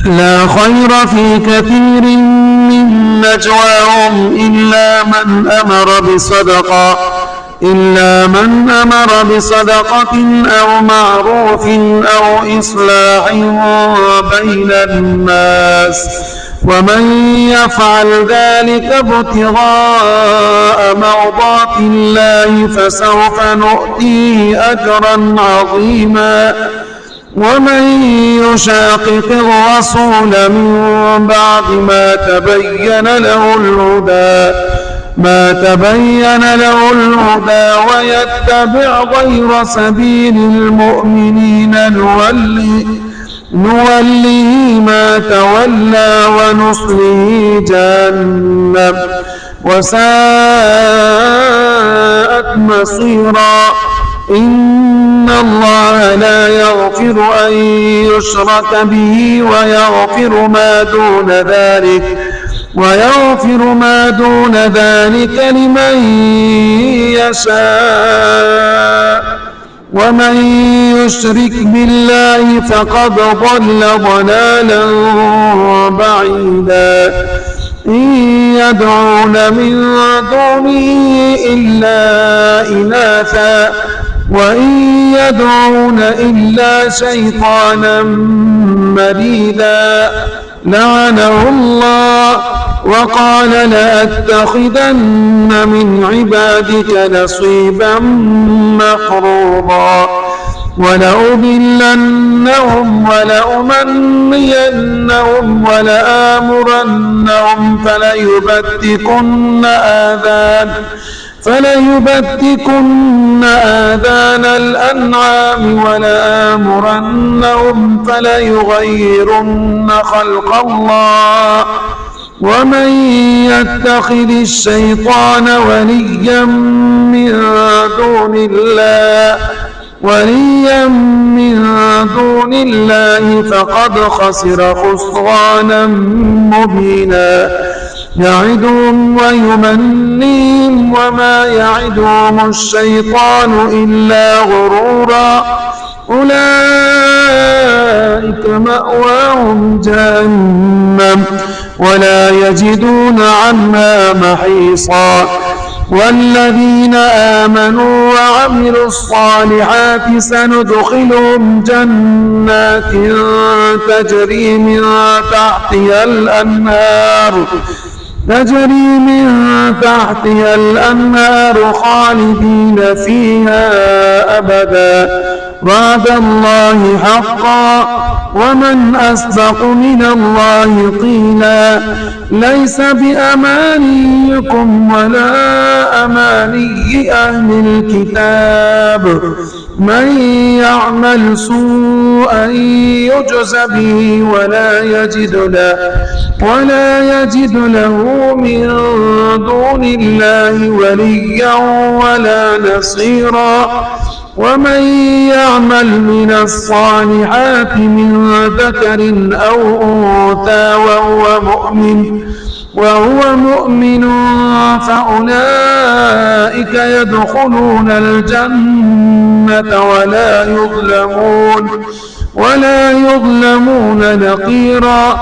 لا خير في كثير من نجواهم إلا من أمر بصدقة أو معروف أو إصلاح بين الناس ومن يفعل ذلك ابتغاء مرضات الله فسوف نؤتيه أجرا عظيما. ومن يشاقق الرسول من بعد ما تبين له الهدى ويتبع غير سبيل المؤمنين نوله ما تولى ونصله جهنم وساءت مصيرا. إن الله لا يغفر أن يشرك به ويغفر ما دون ذلك لمن يشاء ومن يشرك بالله فقد ضل ضلالا بعيدا. إن يدعون من دونه إلا إناثا وإن يدعون إلا شيطانا مريدا لعنه الله وقال لأتخذن من عبادك نصيبا مفروضا ولأضلنهم ولأمنينهم ولآمرنهم فليبتكن آذان الأنعام ولآمرنهم فليغيرن خلق الله. ومن يتخذ الشيطان وليا من دون الله فقد خسر خسرانا مبينا. يعدهم ويمنيهم وما يعدهم الشيطان إلا غرورا. أولئك مأواهم جهنم ولا يجدون عنها محيصا. والذين آمنوا وعملوا الصالحات سندخلهم جنات تجري من تحتها الأنهار خالدين فيها أبدا وعد الله حقا ومن أصدق من الله قيلا. ليس بأمانيكم ولا أماني أهل الكتاب من يعمل سوءا يجز به ولا يجد له من دون الله وليا ولا نصيرا. ومن يعمل من الصالحات من ذكر أو أنثى وهو مؤمن فأولئك يدخلون الجنة ولا يظلمون نقيرا.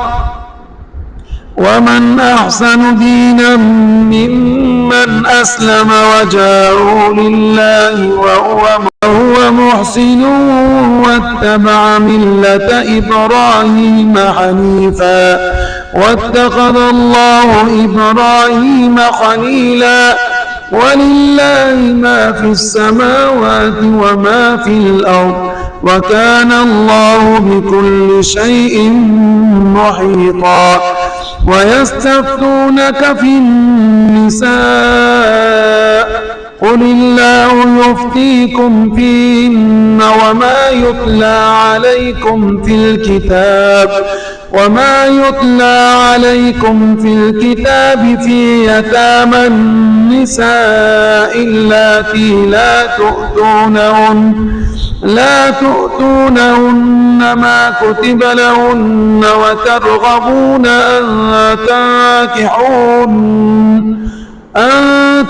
ومن أحسن دينا ممن أسلم وجهه لله وهو محسن واتبع ملة إبراهيم حنيفا واتخذ الله إبراهيم خليلا. ولله ما في السماوات وما في الأرض وكان الله بكل شيء محيطا. ويستفتونك في النساء قل الله يفتيكم فيهن وما يتلى عليكم في الكتاب في يتامى النساء اللاتي لا تؤتونهن ما كتب لهن أن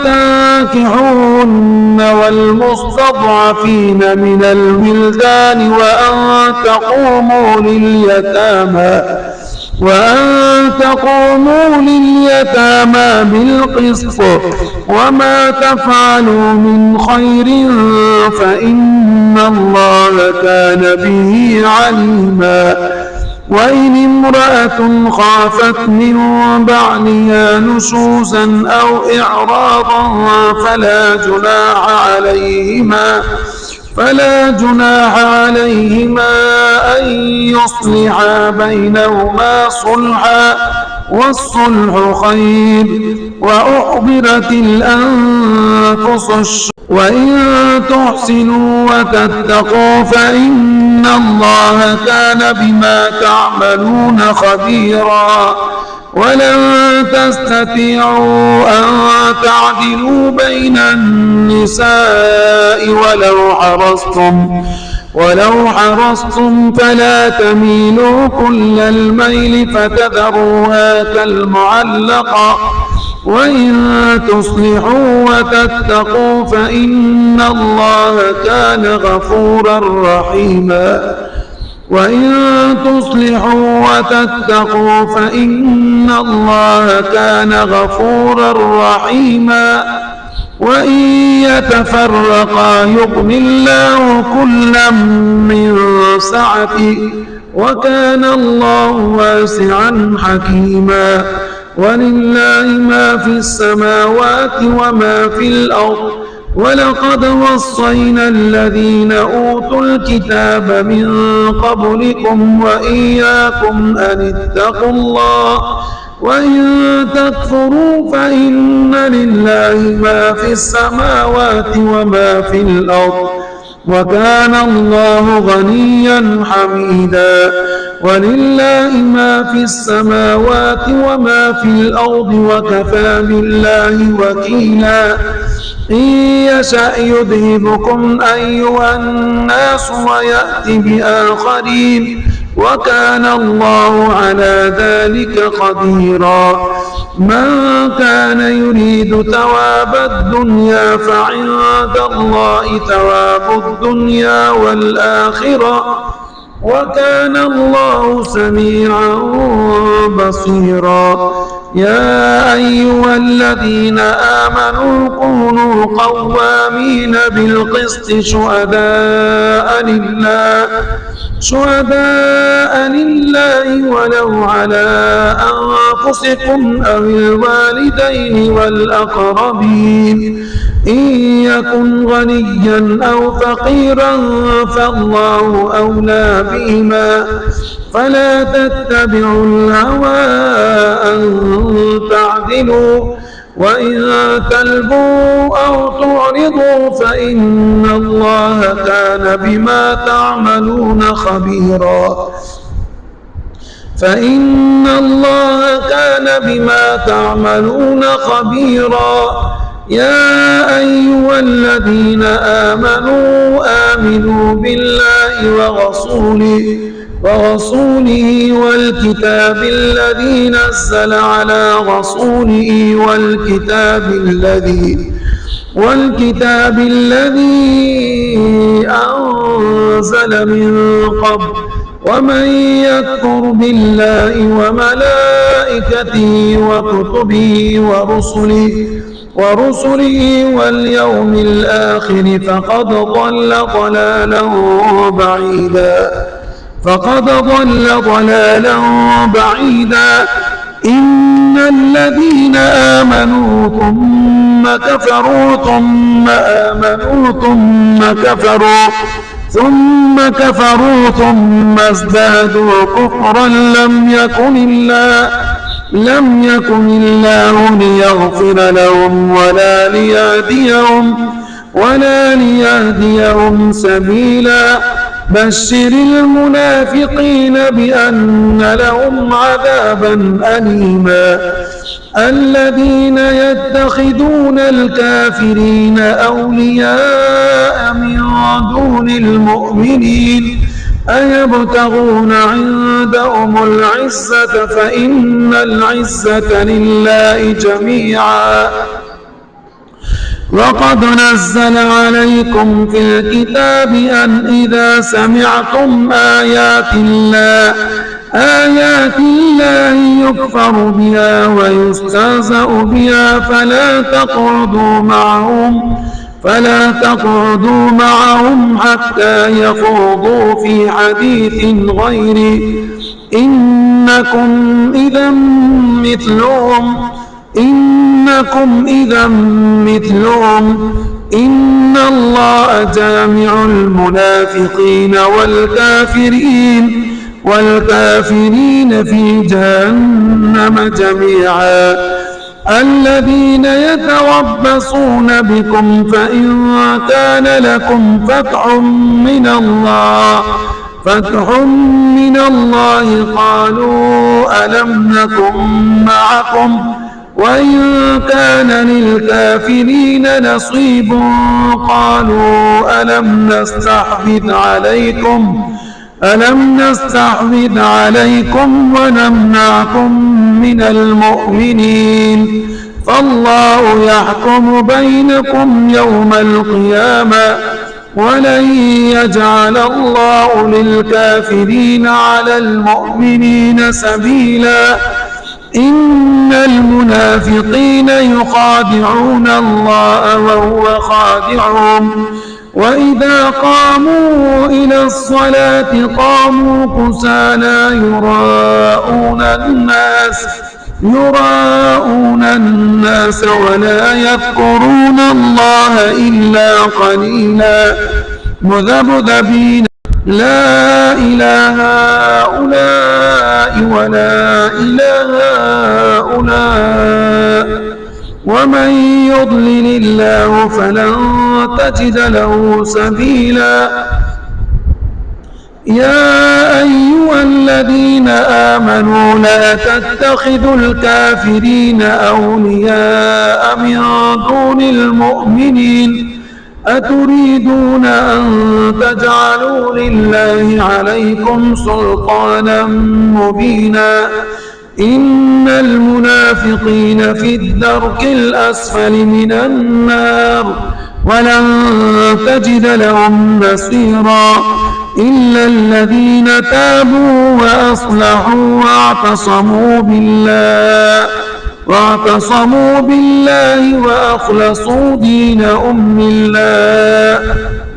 تنكحوهن والمستضعفين من الولدان وأن تقوموا لليتامى بالقسط وما تفعلوا من خير فإن الله كان به عليما. وإن امرأة خافت من بعلها نشوزا أو إعراضا فلا جناح عليهما أن يصلحا بينهما صلحا والصلح خير وأحضرت الأنفس الشح وإن تحسنوا وتتقوا فإن الله كان بما تعملون خبيرا. ولن تستطيعوا أن تعدلوا بين النساء ولو حرصتم فلا تميلوا كل الميل فتذروها كالمعلقة وإن تصلحوا وتتقوا فإن الله كان غفورا رحيما. وإن يتفرقا يغن الله كلا من سعته وكان الله واسعا حكيما. ولله ما في السماوات وما في الأرض ولقد وصينا الذين أوتوا الكتاب من قبلكم وإياكم أن اتقوا الله وإن تكفروا فإن لله ما في السماوات وما في الأرض وكان الله غنيا حميدا. ولله ما في السماوات وما في الأرض وكفى بالله وكيلا. إن يشأ يذهبكم أيها الناس ويأتي بآخرين وكان الله على ذلك قديرا. من كان يريد ثواب الدنيا فعند الله ثواب الدنيا والآخرة وكان الله سميعا بصيرا. يا أيها الذين آمنوا كونوا قوامين بالقسط شهداء لله ولو على أنفسكم أو الوالدين والأقربين إن يكن غنيا أو فقيرا فالله أولى بهما فلا تتبعوا الهوى أن تعدلوا وإن تلبوا أو تعرضوا فإن الله كان بما تعملون خبيرا. يا أيها الذين آمنوا بالله ورسوله والكتاب الذي نزل على رسوله والكتاب الذي أنزل من قبل ومن يكفر بالله وملائكته وكتبه ورسله واليوم الآخر فقد ضل ضلالا بعيدا. إن الذين آمنوا ثم كفروا ثم ازدادوا كفرا لم يكن الله ليغفر لهم ولا ليهديهم سبيلا. بشر المنافقين بأن لهم عذابا أليما. الذين يتخذون الكافرين أولياء من دون المؤمنين أيبتغون عندهم العزة فإن العزة لله جميعا وقد نزل عليكم في الكتاب أن إذا سمعتم آيات الله يكفر بها ويستهزأ بها فلا تقعدوا معهم حتى يخوضوا في حديث غيره إنكم إذا مثلهم إن الله جامع المنافقين والكافرين في جهنم جميعا الذين يتربصون بكم فإن كان لكم فتح من الله قالوا ألم نكن معكم وإن كان للكافرين نصيب قالوا ألم نستحوذ عليكم ونمنعكم من المؤمنين فالله يحكم بينكم يوم القيامة ولن يجعل الله للكافرين على المؤمنين سبيلا إن المنافقين يخادعون الله وهو خادعهم وإذا قاموا إلى الصلاة قاموا كسالى يراءون الناس ولا يذكرون الله إلا قليلا مذبذبين لا إله هؤلاء ولا إله هؤلاء ومن يضلل الله فلن تجد له سبيلا يا أيها الذين آمنوا لا تتخذوا الكافرين أولياء من دون المؤمنين أتريدون أن تجعلوا لله عليكم سلطانا مبينا إن المنافقين في الدرك الأسفل من النار ولن تجد لهم نصيرا إلا الذين تابوا وأصلحوا واعتصموا بالله وأخلصوا دينهم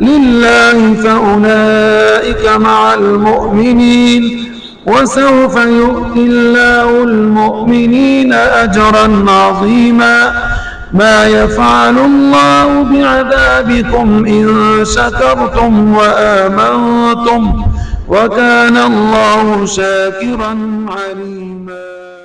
لله فأولئك مع المؤمنين وسوف يؤتي الله المؤمنين أجرا عظيما ما يفعل الله بعذابكم إن شكرتم وآمنتم وكان الله شاكرا عليما.